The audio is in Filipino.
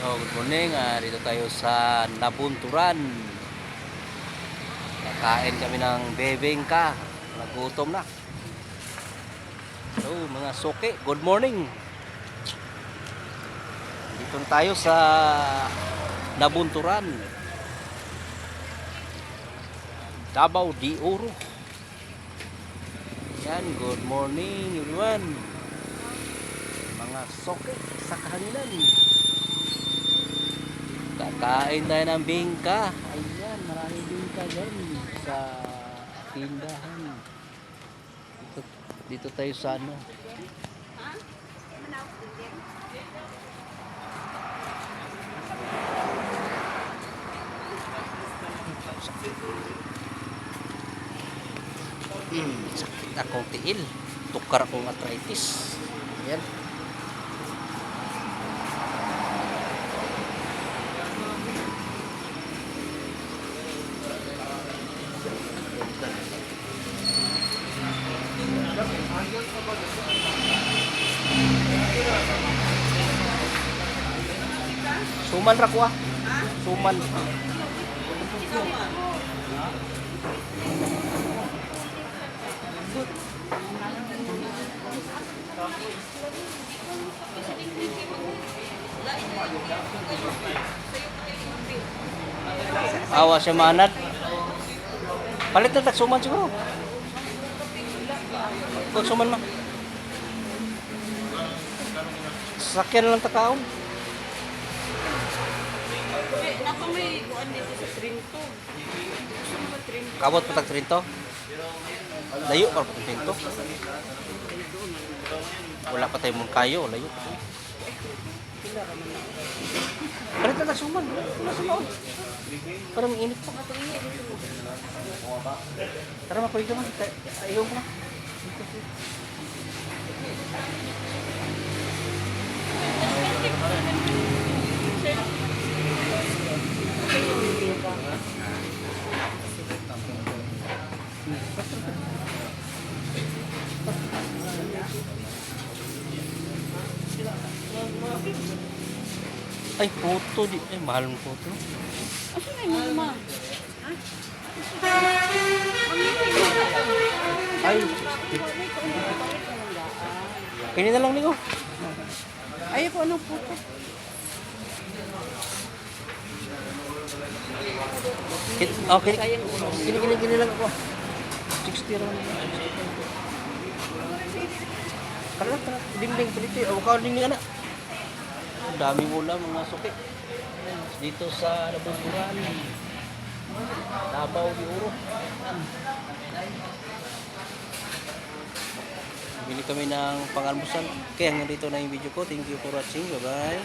Oh, good morning. Dito tayo sa Nabunturan. Nakain kami ng bebengka. Nagutom na. So, mga soke, good morning. Dito na tayo sa Nabunturan. Davao de Oro. Yan, good morning everyone. Mga soke sa kahanginan. Kakain tayo ng bingka. Ayan, maraming bingka dyan sa tindahan. Dito tayo sa ano. Sakit akong tiil. Tukar akong arthritis. Ayan. Suman ra ko ah. Suman. Awa siya manat. Palit na tag suman siguro. Huwag suman ma. Sakyan lang takaon. Napa may kuan dito sa Trinto. Kabot pa tag Trinto. Layo pa tag Trinto. Wala pa tayong kayo, layo. Palit na tag suman. Wala suman. Parang init pa. Tara makulit naman. Ayaw ko na. Ay, puto di. Ay, mahal ng puto. Asa na yung mama? Ay, kini na lang niyo. Ayaw ko anong puto. Okay. Kini lang ako. 60 lang. Karena dinding peliti. O kau dinding anak. Dami mula mga suki. Dito sa Nabunturan. Davao de Oro. Bili kami ng pangalmusan. Kaya hanggang dito na yung video ko. Thank you for watching. Bye-bye.